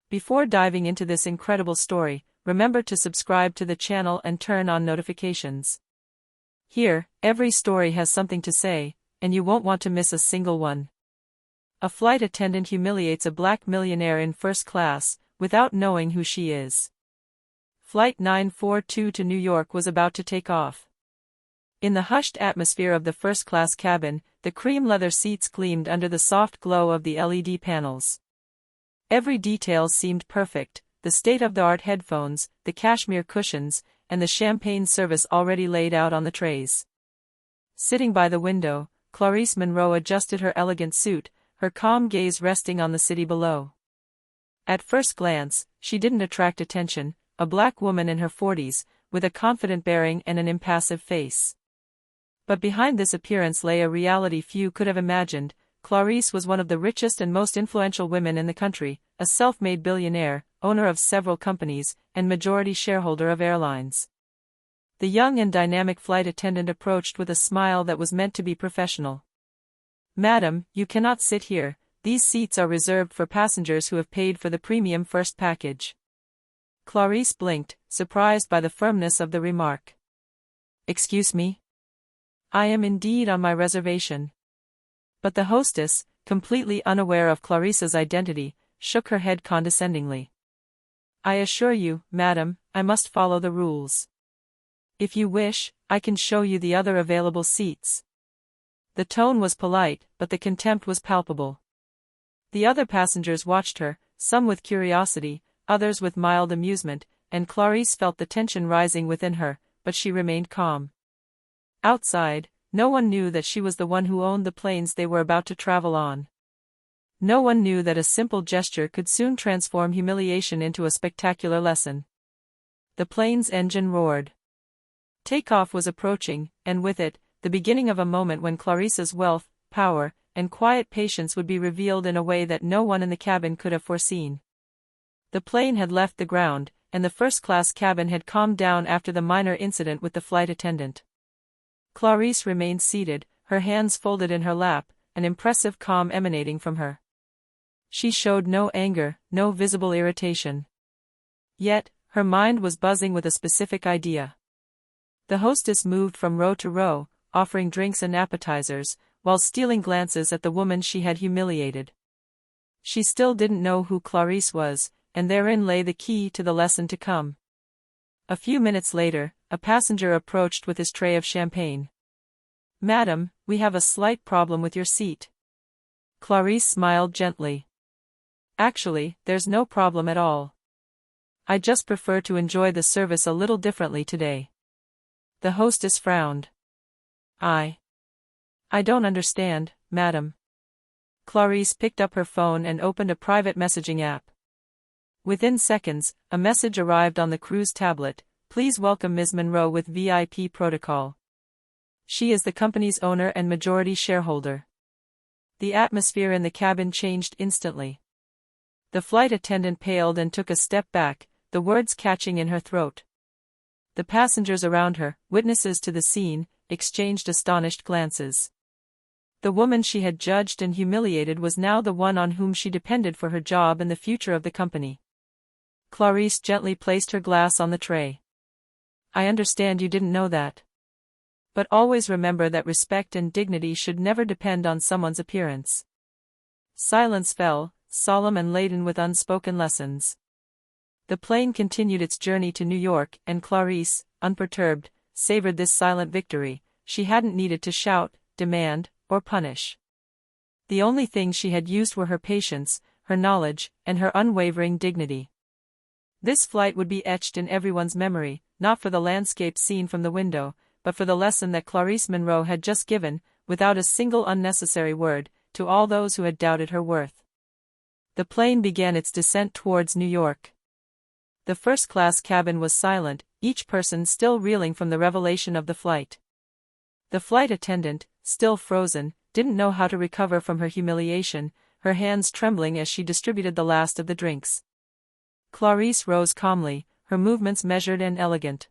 Before diving into this incredible story, remember to subscribe to the channel and turn on notifications. Here, every story has something to say, and you won't want to miss a single one. A flight attendant humiliates a black millionaire in first class, without knowing who she is. Flight 942 to New York was about to take off. In the hushed atmosphere of the first-class cabin, the cream leather seats gleamed under the soft glow of the LED panels. Every detail seemed perfect: the state-of-the-art headphones, the cashmere cushions, and the champagne service already laid out on the trays. Sitting by the window, Clarice Monroe adjusted her elegant suit, her calm gaze resting on the city below. At first glance, she didn't attract attention, a black woman in her 40s, with a confident bearing and an impassive face. But behind this appearance lay a reality few could have imagined. Clarice was one of the richest and most influential women in the country, a self-made billionaire, owner of several companies, and majority shareholder of airlines. The young and dynamic flight attendant approached with a smile that was meant to be professional. "Madam, you cannot sit here. These seats are reserved for passengers who have paid for the premium first package." Clarice blinked, surprised by the firmness of the remark. "Excuse me? I am indeed on my reservation." But the hostess, completely unaware of Clarice's identity, shook her head condescendingly. "I assure you, madam, I must follow the rules. If you wish, I can show you the other available seats." The tone was polite, but the contempt was palpable. The other passengers watched her, some with curiosity, others with mild amusement, and Clarice felt the tension rising within her, but she remained calm. Outside, no one knew that she was the one who owned the planes they were about to travel on. No one knew that a simple gesture could soon transform humiliation into a spectacular lesson. The plane's engine roared. Takeoff was approaching, and with it, the beginning of a moment when Clarice's wealth, power, and quiet patience would be revealed in a way that no one in the cabin could have foreseen. The plane had left the ground, and the first-class cabin had calmed down after the minor incident with the flight attendant. Clarice remained seated, her hands folded in her lap, an impressive calm emanating from her. She showed no anger, no visible irritation. Yet, her mind was buzzing with a specific idea. The hostess moved from row to row, offering drinks and appetizers, while stealing glances at the woman she had humiliated. She still didn't know who Clarice was, and therein lay the key to the lesson to come. A few minutes later, a passenger approached with his tray of champagne. "Madam, we have a slight problem with your seat." Clarice smiled gently. "Actually, there's no problem at all. I just prefer to enjoy the service a little differently today." The hostess frowned. I don't understand, madam." Clarice picked up her phone and opened a private messaging app. Within seconds, a message arrived on the crew's tablet: "Please welcome Ms. Monroe with VIP protocol. She is the company's owner and majority shareholder." The atmosphere in the cabin changed instantly. The flight attendant paled and took a step back, the words catching in her throat. The passengers around her, witnesses to the scene, exchanged astonished glances. The woman she had judged and humiliated was now the one on whom she depended for her job and the future of the company. Clarice gently placed her glass on the tray. "I understand you didn't know that. But always remember that respect and dignity should never depend on someone's appearance." Silence fell, solemn and laden with unspoken lessons. The plane continued its journey to New York, and Clarice, unperturbed, savored this silent victory. She hadn't needed to shout, demand, or punish. The only things she had used were her patience, her knowledge, and her unwavering dignity. This flight would be etched in everyone's memory, not for the landscape seen from the window, but for the lesson that Clarice Monroe had just given, without a single unnecessary word, to all those who had doubted her worth. The plane began its descent towards New York. The first-class cabin was silent, each person still reeling from the revelation of the flight. The flight attendant, still frozen, didn't know how to recover from her humiliation, her hands trembling as she distributed the last of the drinks. Clarice rose calmly, her movements measured and elegant.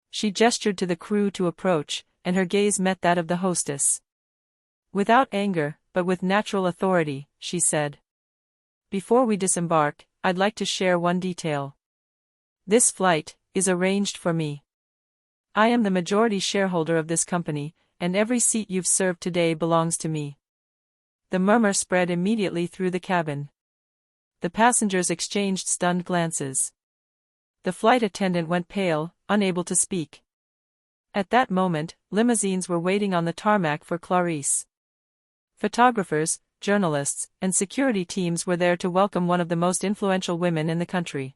She gestured to the crew to approach, and her gaze met that of the hostess. Without anger, but with natural authority, she said, "Before we disembark, I'd like to share one detail. This flight is arranged for me. I am the majority shareholder of this company, and every seat you've served today belongs to me. The murmur spread immediately through the cabin. The passengers exchanged stunned glances. The flight attendant went pale, unable to speak. At that moment, limousines were waiting on the tarmac for Clarice. Photographers, journalists, and security teams were there to welcome one of the most influential women in the country.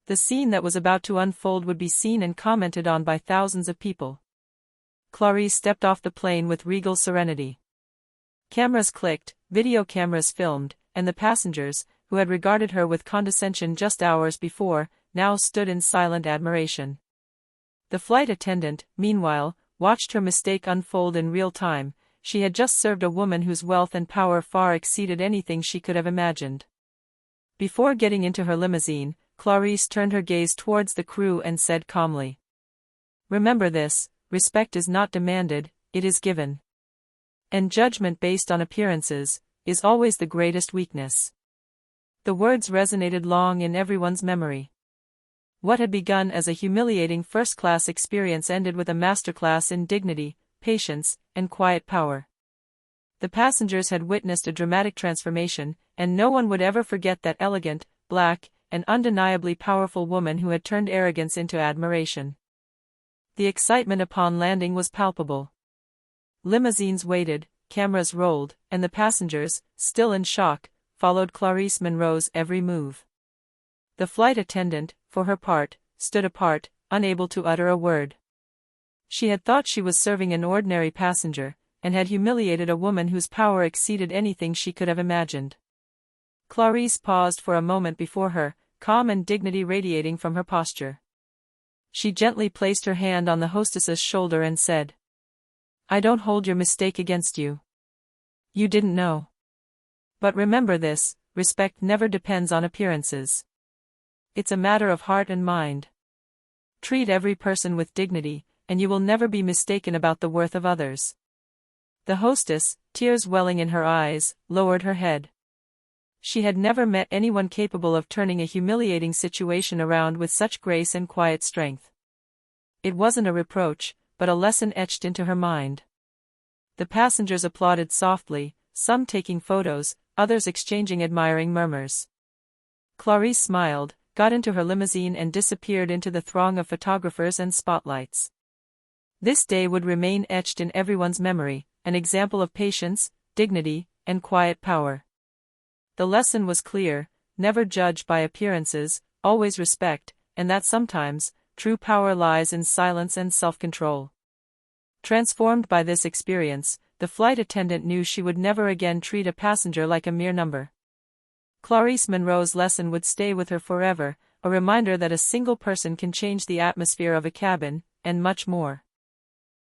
The scene that was about to unfold would be seen and commented on by thousands of people. Clarice stepped off the plane with regal serenity. Cameras clicked, video cameras filmed, and the passengers, who had regarded her with condescension just hours before, now stood in silent admiration. The flight attendant, meanwhile, watched her mistake unfold in real time. She had just served a woman whose wealth and power far exceeded anything she could have imagined. Before getting into her limousine, Clarice turned her gaze towards the crew and said calmly, "Remember this, respect is not demanded, it is given. And judgment based on appearances is always the greatest weakness." The words resonated long in everyone's memory. What had begun as a humiliating first-class experience ended with a masterclass in dignity, patience, and quiet power. The passengers had witnessed a dramatic transformation, and no one would ever forget that elegant, black, and undeniably powerful woman who had turned arrogance into admiration. The excitement upon landing was palpable. Limousines waited, cameras rolled, and the passengers, still in shock, followed Clarice Monroe's every move. The flight attendant, for her part, stood apart, unable to utter a word. She had thought she was serving an ordinary passenger, and had humiliated a woman whose power exceeded anything she could have imagined. Clarice paused for a moment before her, calm and dignity radiating from her posture. She gently placed her hand on the hostess's shoulder and said, "I don't hold your mistake against you. You didn't know. But remember this, respect never depends on appearances. It's a matter of heart and mind. Treat every person with dignity, and you will never be mistaken about the worth of others." The hostess, tears welling in her eyes, lowered her head. She had never met anyone capable of turning a humiliating situation around with such grace and quiet strength. It wasn't a reproach, but a lesson etched into her mind. The passengers applauded softly, some taking photos, others exchanging admiring murmurs. Clarice smiled, got into her limousine and disappeared into the throng of photographers and spotlights. This day would remain etched in everyone's memory, an example of patience, dignity, and quiet power. The lesson was clear: never judge by appearances, always respect, and that sometimes, true power lies in silence and self-control. Transformed by this experience, the flight attendant knew she would never again treat a passenger like a mere number. Clarice Monroe's lesson would stay with her forever, a reminder that a single person can change the atmosphere of a cabin, and much more.